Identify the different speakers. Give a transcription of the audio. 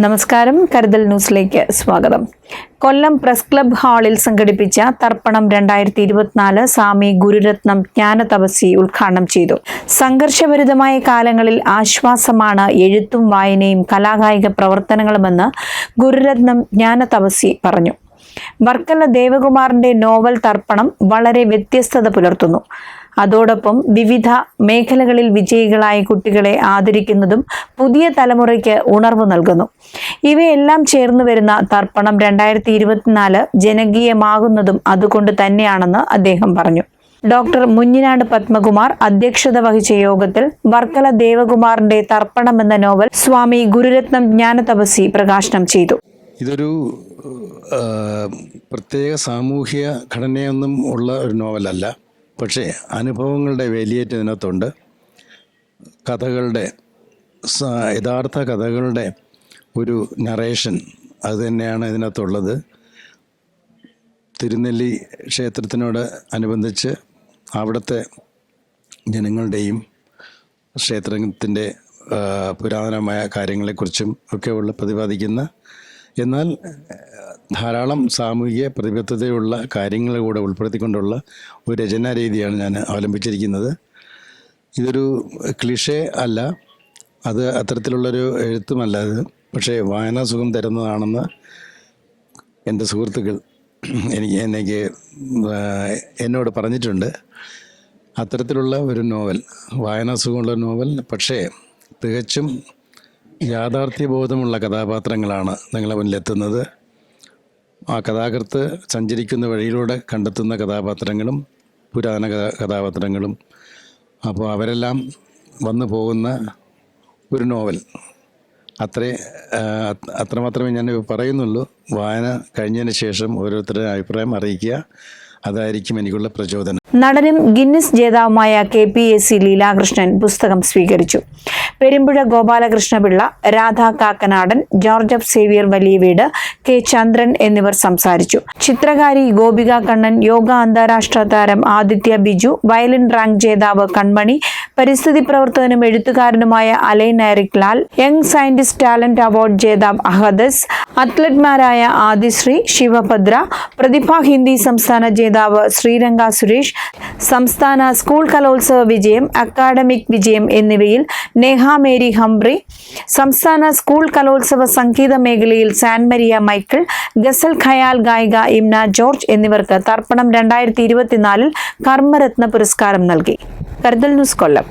Speaker 1: നമസ്കാരം, കരുതൽ ന്യൂസിലേക്ക് സ്വാഗതം. കൊല്ലം പ്രസ് ക്ലബ് ഹാളിൽ സംഘടിപ്പിച്ച തർപ്പണം 2024 സ്വാമി ഗുരുരത്നം ജ്ഞാനതപസ്വി ഉദ്ഘാടനം ചെയ്തു. സംഘർഷഭരിതമായ കാലങ്ങളിൽ ആശ്വാസമാണ് എഴുത്തും വായനയും കലാകായിക പ്രവർത്തനങ്ങളുമെന്ന് ഗുരുരത്നം ജ്ഞാനതപസ്വി പറഞ്ഞു. വർക്കല ദേവകുമാറിന്റെ നോവൽ തർപ്പണം വളരെ വ്യത്യസ്തത പുലർത്തുന്നു. അതോടൊപ്പം വിവിധ മേഖലകളിൽ വിജയികളായ കുട്ടികളെ ആദരിക്കുന്നതും പുതിയ തലമുറയ്ക്ക് ഉണർവ് നൽകുന്നു. ഇവയെല്ലാം ചേർന്നു വരുന്ന തർപ്പണം 2024 ജനകീയമാകുന്നതും അതുകൊണ്ട് തന്നെയാണെന്ന് അദ്ദേഹം പറഞ്ഞു. ഡോക്ടർ മുഞ്ഞിനാട് പത്മകുമാർ അധ്യക്ഷത വഹിച്ച യോഗത്തിൽ വർക്കല ദേവകുമാറിന്റെ തർപ്പണം എന്ന നോവൽ സ്വാമി ഗുരുരത്നം ജ്ഞാനതപസ്വി പ്രകാശനം ചെയ്തു.
Speaker 2: ഇതൊരു പ്രത്യേക സാമൂഹ്യ ഘടനയൊന്നും ഉള്ള ഒരു നോവലല്ല. പക്ഷേ അനുഭവങ്ങളുടെ വേലിയേറ്റ് ഇതിനകത്തുണ്ട്. കഥകളുടെ യഥാർത്ഥ കഥകളുടെ ഒരു നറേഷൻ അത് തന്നെയാണ് ഇതിനകത്തുള്ളത്. തിരുനെല്ലി ക്ഷേത്രത്തിനോട് അനുബന്ധിച്ച് അവിടുത്തെ ജനങ്ങളുടെയും ക്ഷേത്രത്തിൻ്റെ പുരാതനമായ കാര്യങ്ങളെക്കുറിച്ചും ഒക്കെ പ്രതിപാദിക്കുന്ന, എന്നാൽ ധാരാളം സാമൂഹിക പ്രതിബദ്ധതയുള്ള കാര്യങ്ങൾ കൂടെ ഉൾപ്പെടുത്തിക്കൊണ്ടുള്ള ഒരു രചനാ രീതിയാണ് ഞാൻ അവലംബിച്ചിരിക്കുന്നത്. ഇതൊരു ക്ലിഷേ അല്ല, അത് അത്തരത്തിലുള്ളൊരു എഴുത്തുമല്ല അത്. പക്ഷേ വായനാസുഖം തരുന്നതാണെന്ന് എൻ്റെ സുഹൃത്തുക്കൾ എന്നോട് പറഞ്ഞിട്ടുണ്ട്. അത്തരത്തിലുള്ള ഒരു നോവൽ, വായനാസുഖമുള്ള നോവൽ, പക്ഷേ തികച്ചും യാഥാർത്ഥ്യബോധമുള്ള കഥാപാത്രങ്ങളാണ് നിങ്ങളെ മുന്നിലെത്തുന്നത്. ആ കഥാകൃത്ത് സഞ്ചരിക്കുന്ന വഴിയിലൂടെ കണ്ടെത്തുന്ന കഥാപാത്രങ്ങളും പുരാതന കഥാപാത്രങ്ങളും, അപ്പോൾ അവരെല്ലാം വന്നു പോകുന്ന ഒരു നോവൽ. അത്രമാത്രമേ ഞാൻ പറയുന്നുള്ളൂ. വായന കഴിഞ്ഞതിന് ശേഷം ഓരോരുത്തരുടെ അഭിപ്രായം അറിയിക്കുക, അതായിരിക്കും എനിക്കുള്ള പ്രചോദനം.
Speaker 1: നടനും ഗിന്നസ് ജേതാവുമായ KPAC ലീലാകൃഷ്ണൻ പുസ്തകം സ്വീകരിച്ചു. Perumpuzha Gopalakrishnapillai, Radha Kakkanadan, George F Xavier Valiyaveedu, K Chandran എന്നിവർ സംസാരിച്ചു. ചിത്രകാരി ഗോപിക കണ്ണൻ, യോഗ അന്താരാഷ്ട്ര താരം ആദിത്യ ബിജു, വയലിൻ റാങ്ക് ജേതാവ് കൺമണി, പരിസ്ഥിതി പ്രവർത്തകനും എഴുത്തുകാരനുമായ Alain Eric Lal, young scientist talent award ജേതാവ് അഹദസ്, അത്ലറ്റ്മാരായ ആദിശ്രീ, ശിവഭദ്ര, പ്രതിഭ ഹിന്ദി സംസ്ഥാന ജേതാവ് ശ്രീരംഗ സുരേഷ്, സംസ്ഥാന സ്കൂൾ കലോത്സവ വിജയം, അക്കാഡമിക് വിജയം എന്നിവയിൽ നേഹ മേരി ഹംബ്രി, സംസ്ഥാന സ്കൂൾ കലോത്സവ സംഗീത മേഖലയിൽ സാൻ മരിയ മൈക്കിൾ, ഗസൽ ഖയാൽ ഗായിക ഇംന ജോർജ് എന്നിവർക്ക് തർപ്പണം 2024 കർമ്മരത്ന പുരസ്കാരം നൽകി. കരുതൽ ന്യൂസ്, കൊല്ലം.